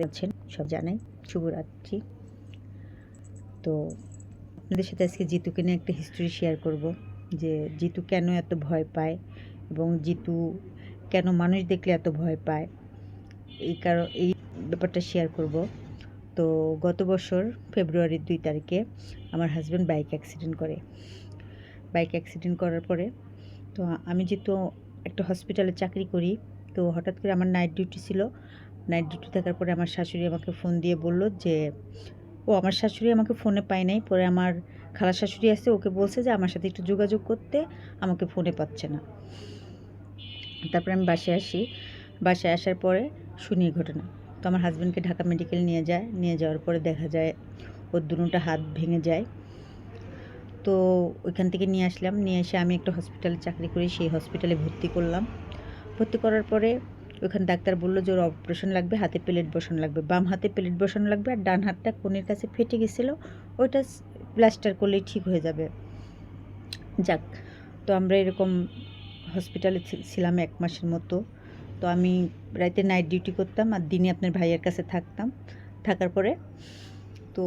আছেন সব জানাই, শুভরাত্রি। তো আপনাদের সাথে আজকে জিতুকে নিয়ে একটা হিস্টোরি শেয়ার করব, যে জিতু কেন এত ভয় পায় এবং জিতু কেন মানুষ দেখলে এত ভয় পায়, এই ব্যাপারটা শেয়ার করব। তো গত বছর ফেব্রুয়ারির 2 তারিখে আমার হাজব্যান্ড বাইক অ্যাক্সিডেন্ট করার পরে, তো আমি যেহেতু একটা হসপিটালে চাকরি করি, তো হঠাৎ করে আমার নাইট ডিউটি ছিল। নাইট ডিউটি থাকার পরে আমার শাশুড়ি আমাকে ফোন দিয়ে বলল যে, আমার শাশুড়ি আমাকে ফোনে পায় নাই, পরে আমার খালা শাশুড়ি আছে, ওকে বলছে যে আমার সাথে একটু যোগাযোগ করতে, আমাকে ফোনে পাচ্ছে না। তারপরে আমি বাসায় আসার পরে শুনি ঘটনা। তো আমার হাজব্যান্ডকে ঢাকা মেডিকেল নিয়ে যাওয়ার পরে দেখা যায় ওর দুটো হাত ভেঙে যায়। তো ওইখান থেকে নিয়ে এসে আমি একটা হসপিটালে চাকরি করি, সেই হসপিটালে ভর্তি করার পরে ওখানে ডাক্তার বললো যে ওর অপারেশন লাগবে, হাতে প্লেট বসানো লাগবে, বাম হাতে প্লেট বসানো লাগবে, আর ডান হাতটা কোণের কাছে ফেটে গেছিলো, ওইটা প্লাস্টার করলেই ঠিক হয়ে যাবে। যাক, তো আমরা এরকম হসপিটালে ছিলাম 1 মাসের মতো। তো আমি রাতে নাইট ডিউটি করতাম আর দিনে আপনার ভাইয়ের কাছে থাকার পরে তো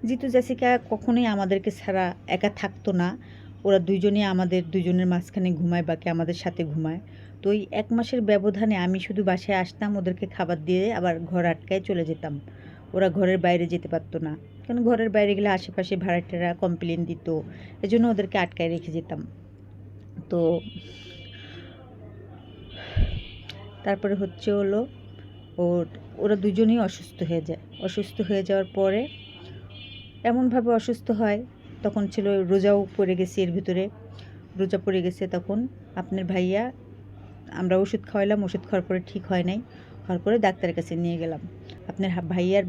জিতু জেসিকা কখনোই আমাদেরকে ছাড়া একা থাকতো না। ওরা দুইজনই আমাদের দুজনের মাঝখানে ঘুমায়, বাকি আমাদের সাথে ঘুমায়। তো ওই 1 মাসের ব্যবধানে আমি শুধু বাসায় আসতাম, ওদেরকে খাবার দিয়ে আবার ঘর আটকায় চলে যেতাম। ওরা ঘরের বাইরে যেতে পারতো না, কারণ ঘরের বাইরে গেলে আশেপাশে ভাড়াটেরা কমপ্লেন দিত, এজন্য ওদেরকে আটকায় রেখে যেতাম। তো তারপরে হলো ওরা দুজনেই অসুস্থ হয়ে যাওয়ার পরে এমনভাবে অসুস্থ হয়, তখন ছিল রোজাও পড়ে গেছে, এর ভিতরে রোজা পড়ে গেছে। তখন আপনার ভাইয়া, আমরা ওষুধ খাওয়াইলাম, ওষুধ খাওয়ার পরে ঠিক হয় নাই, হওয়ার পরে ডাক্তারের কাছে নিয়ে গেলাম। আপনার ভাইয়ার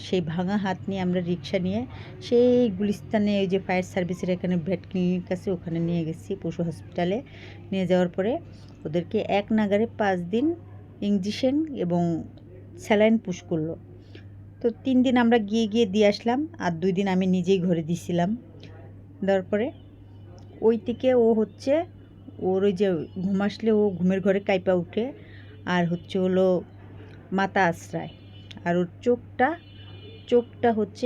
সেই ভাঙা হাত নিয়ে আমরা রিক্সা নিয়ে সেই গুলিস্তানে ওই যে ফায়ার সার্ভিসের এখানে ভেট ক্লিনিক আছে, ওখানে নিয়ে গেছি, পশু হসপিটালে নিয়ে যাওয়ার পরে ওদেরকে এক নাগারে 5 দিন ইঞ্জেকশন এবং স্যালাইন পুশ করলো। তো 3 দিন আমরা গিয়ে দিয়ে আসলাম, আর 2 দিন আমি নিজেই ঘরে দিছিলাম। দেওয়ার পরে ওই থেকে ওর ওই যে ঘুম আসলে ও ঘুমের ঘরে কাইপা উঠে, আর হলো মাথা আশ্রায়, আর ওর চোখটা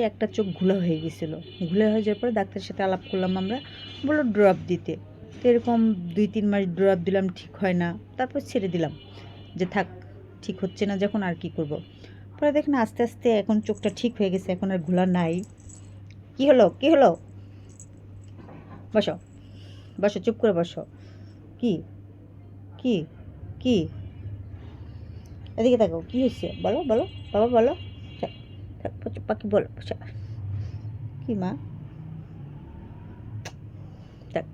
একটা চোখ ঘোলা হয়ে গেছিলো। ঘোলা হয়ে যাওয়ার পরে ডাক্তারের সাথে আলাপ করলাম, আমরা বললো ড্রপ দিতে। তো এরকম 2-3 মাস ড্রপ দিলাম, ঠিক হয় না, তারপর ছেড়ে দিলাম যে থাক, ঠিক হচ্ছে না যখন আর কি করব। পরে দেখেন আস্তে আস্তে এখন চোখটা ঠিক হয়ে গেছে, এখন আর ঘোলা নাই। কি হলো বসো, চুপ করে বসো। কি কি কি এদিকে তাকাও, কি হয়েছে বলো বাবা বলো, পাখি বলো, কি মা, থাক।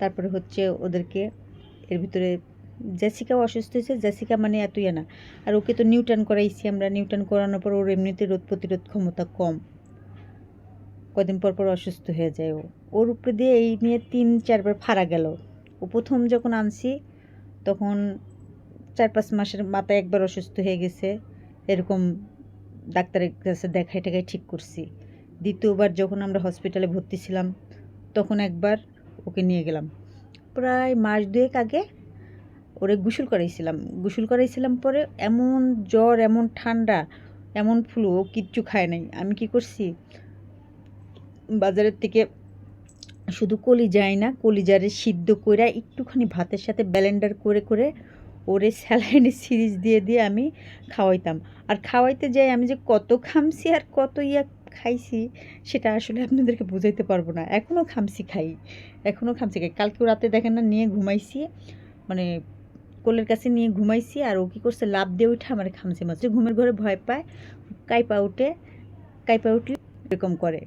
তারপরে ওদেরকে এর ভিতরে জেসিকাও অসুস্থ হয়েছে। জেসিকা মানে এতই না, আর ওকে তো নিউটার্ন করাইছি আমরা। নিউটার্ন করানোর পর ওর এমনিতে রোগ প্রতিরোধ ক্ষমতা কম, কদিন পর অসুস্থ হয়ে যায়। ওর উপরে দিয়ে এই নিয়ে 3-4 বার ফাড়া গেল। ও প্রথম যখন আনছি তখন 4-5 মাসের মাথায় একবার অসুস্থ হয়ে গেছে, এরকম ডাক্তারের কাছে দেখাই ঠিক করছি। দ্বিতীয়বার যখন আমরা হসপিটালে ভর্তি ছিলাম, তখন একবার ওকে নিয়ে গেলাম। প্রায় মাস 2 আগে ওরে গোসল করাইছিলাম পরে এমন জ্বর, এমন ঠান্ডা, এমন ফ্লু, ও কিচ্ছু খায় নাই। আমি কি করছি, বাজারের থেকে শুধু কলিজারে সিদ্ধ করে একটুখানি ভাতের সাথে ব্লেন্ডার করে ওরে স্যালাইনে সিরিজ দিয়ে আমি খাওয়াইতাম। আর খাওয়াইতে যাই আমি যে কত খামছি আর কত খাইছি, সেটা আসলে আপনাদেরকে বোঝাইতে পারবো না। এখনও খামছি খাই। কালকেও রাতে দেখেন না, নিয়ে ঘুমাইছি, মানে কোলের কাছে নিয়ে ঘুমাইছি, আর ও কী করছে, লাফ দিয়ে উঠে আমার খামছি মাছ। ঘুমের ঘরে ভয় পায়, কাইপা উঠলে এরকম করে।